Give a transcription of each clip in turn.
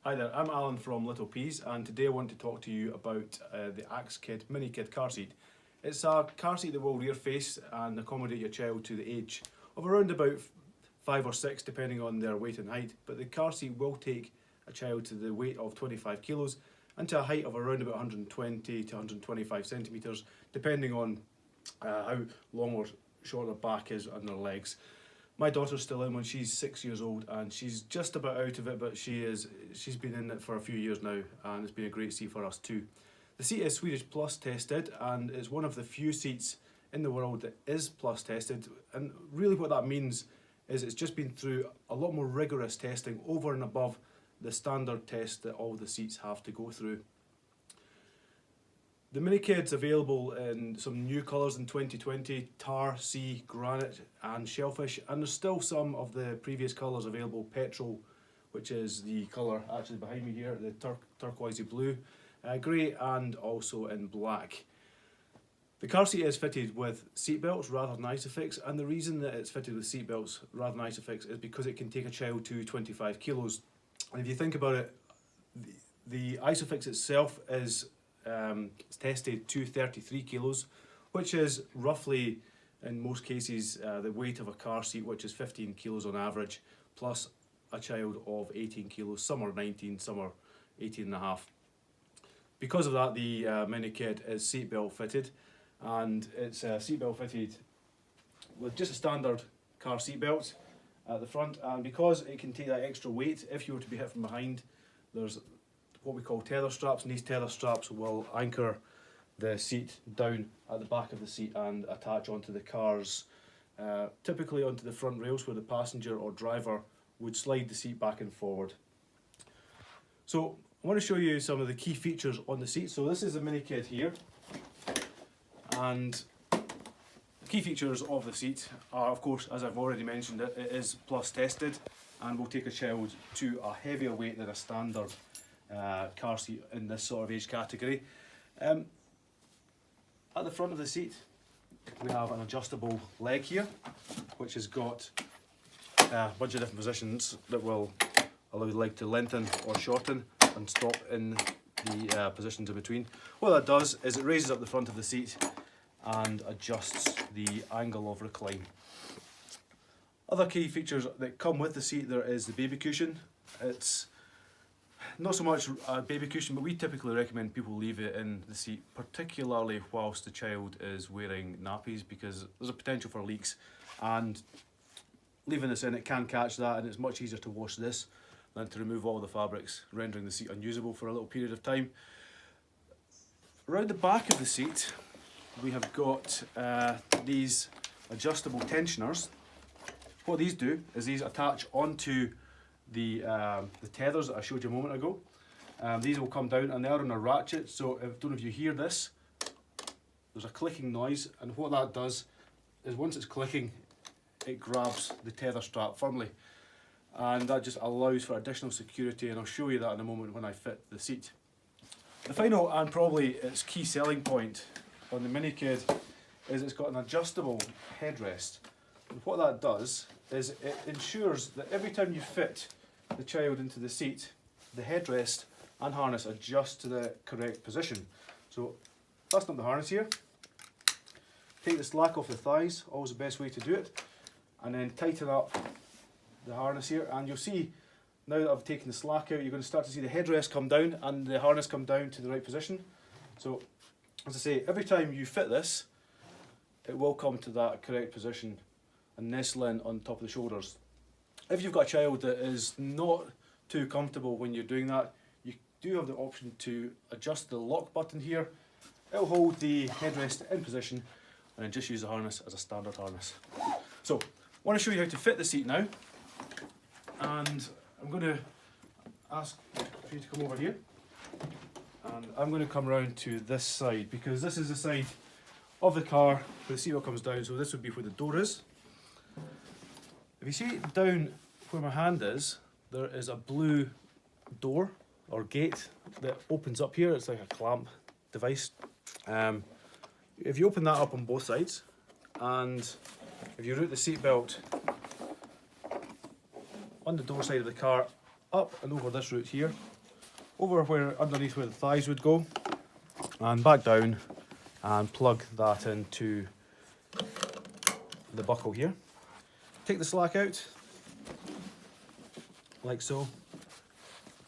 Hi there, I'm Alan from Little Peas, and today I want to talk to you about the Axkid Minikid car seat. It's a car seat that will rear face and accommodate your child to the age of around about 5 or 6 depending on their weight and height, but the car seat will take a child to the weight of 25 kilos and to a height of around about 120 to 125 centimetres depending on how long or short their back is and their legs. My daughter's still in when she's 6 years old and she's just about out of it, but she's been in it for a few years now and it's been a great seat for us too. The seat is Swedish Plus tested and it's one of the few seats in the world that is Plus tested, and really what that means is it's just been through a lot more rigorous testing over and above the standard test that all the seats have to go through. The Minikid's available in some new colours in 2020, tar, sea, granite and shellfish, and there's still some of the previous colours available, petrol, which is the colour actually behind me here, the turquoisey blue, grey and also in black. The car seat is fitted with seat belts rather than Isofix, and the reason that it's fitted with seat belts rather than Isofix is because it can take a child to 25 kilos. And if you think about it, the Isofix itself is it's tested to 33 kilos, which is roughly, in most cases, the weight of a car seat, which is 15 kilos on average, plus a child of 18 kilos. Some are 19, some are 18 and a half. Because of that, the Minikid is seatbelt fitted, and it's seatbelt fitted with just a standard car seatbelt at the front, and because it can take that extra weight, if you were to be hit from behind, there's what we call tether straps, and these tether straps will anchor the seat down at the back of the seat and attach onto the cars, typically onto the front rails where the passenger or driver would slide the seat back and forward. So I want to show you some of the key features on the seat. So this is the Minikid here, and the key features of the seat are, of course, as I've already mentioned, it is Plus tested and will take a child to a heavier weight than a standard car seat in this sort of age category. At the front of the seat we have an adjustable leg here, which has got a bunch of different positions that will allow the leg to lengthen or shorten and stop in the positions in between. What that does is it raises up the front of the seat and adjusts the angle of recline. Other key features that come with the seat, there is the baby cushion. It's not so much a baby cushion, but we typically recommend people leave it in the seat, particularly whilst the child is wearing nappies, because there's a potential for leaks, and leaving this in, it can catch that, and it's much easier to wash this than to remove all the fabrics, rendering the seat unusable for a little period of time. Around the back of the seat we have got these adjustable tensioners. What these do is these attach onto the tethers that I showed you a moment ago. These will come down and they are on a ratchet, so I don't know if you hear this, there's a clicking noise, and what that does is once it's clicking it grabs the tether strap firmly, and that just allows for additional security, and I'll show you that in a moment when I fit the seat. The final and probably its key selling point on the Minikid is it's got an adjustable headrest, and what that does is it ensures that every time you fit the child into the seat, the headrest and harness adjust to the correct position. So fasten up the harness here, take the slack off the thighs, always the best way to do it, and then tighten up the harness here, and you'll see now that I've taken the slack out, you're going to start to see the headrest come down and the harness come down to the right position. So as I say, every time you fit this, it will come to that correct position and nestle in on top of the shoulders. If you've got a child that is not too comfortable when you're doing that, you do have the option to adjust the lock button here. It'll hold the headrest in position and then just use the harness as a standard harness. So I want to show you how to fit the seat now, and I'm going to ask for you to come over here, and I'm going to come round to this side because this is the side of the car where the seatbelt comes down, so this would be where the door is. If you see down where my hand is, there is a blue door or gate that opens up here. It's like a clamp device. If you open that up on both sides, and if you route the seatbelt on the door side of the car up and over this route here, over where underneath where the thighs would go, and back down and plug that into the buckle here. Take the slack out, like so,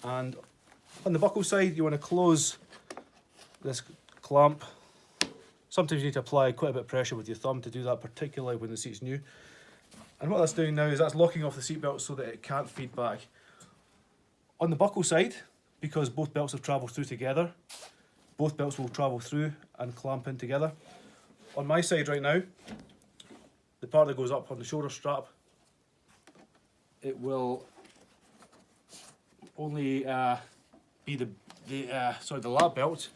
and on the buckle side you want to close this clamp. Sometimes you need to apply quite a bit of pressure with your thumb to do that, particularly when the seat's new. And what that's doing now is that's locking off the seat belt so that it can't feed back. On the buckle side, because both belts have travelled through together, both belts will travel through and clamp in together. On my side right now, the part that goes up on the shoulder strap, it will only be the lap belt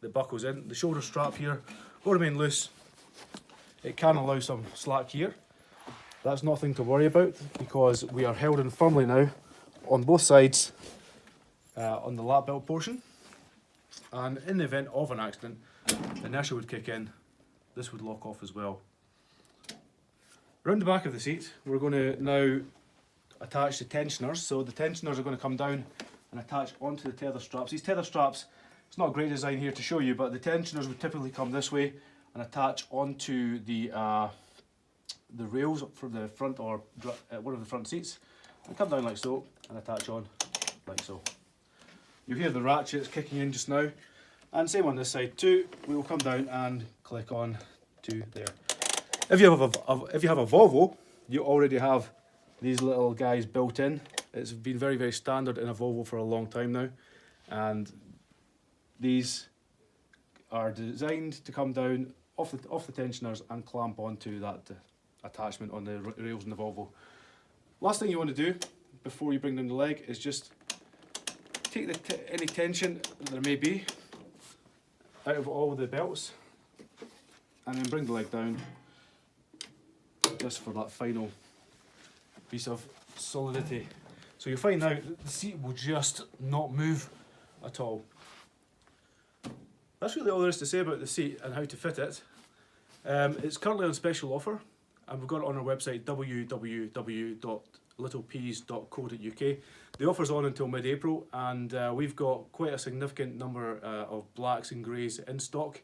that buckles in. The shoulder strap here will remain loose. It can allow some slack here. That's nothing to worry about because we are held in firmly now on both sides on the lap belt portion. And in the event of an accident, the inertia would kick in. This would lock off as well. Around the back of the seat, we're going to now attach the tensioners. So the tensioners are going to come down and attach onto the tether straps. These tether straps, it's not a great design here to show you, but the tensioners would typically come this way and attach onto the rails for the front or one of the front seats. And come down like so and attach on like so. You hear the ratchets kicking in just now, and same on this side too. We will come down and click on to there. If you have a Volvo, you already have these little guys built in. It's been very, very standard in a Volvo for a long time now, and these are designed to come down off the tensioners and clamp onto that attachment on the rails in the Volvo. Last thing you want to do before you bring down the leg is just take any tension there may be out of all the belts, and then bring the leg down just for that final piece of solidity. So you'll find now that the seat will just not move at all. That's really all there is to say about the seat and how to fit it. It's currently on special offer, and we've got it on our website www.littlepeas.co.uk. The offer's on until mid-April, and we've got quite a significant number of blacks and greys in stock.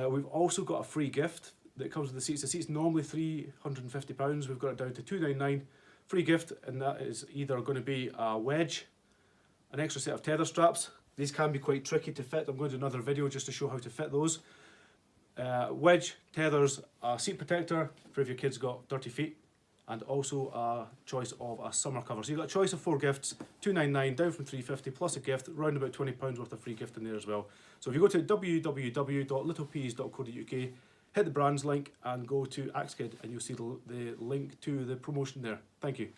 We've also got a free gift that comes with the seats. The seat's normally £350, we've got it down to £299. Free gift, and that is either going to be a wedge, an extra set of tether straps. These can be quite tricky to fit. I'm going to do another video just to show how to fit those. Wedge, tethers, a seat protector for if your kid's got dirty feet, and also a choice of a summer cover. So you've got a choice of 4 gifts, £299 down from £350 plus a gift, round about £20 worth of free gift in there as well. So if you go to www.littlepeas.co.uk, hit the brands link and go to Axkid, and you'll see the link to the promotion there. Thank you.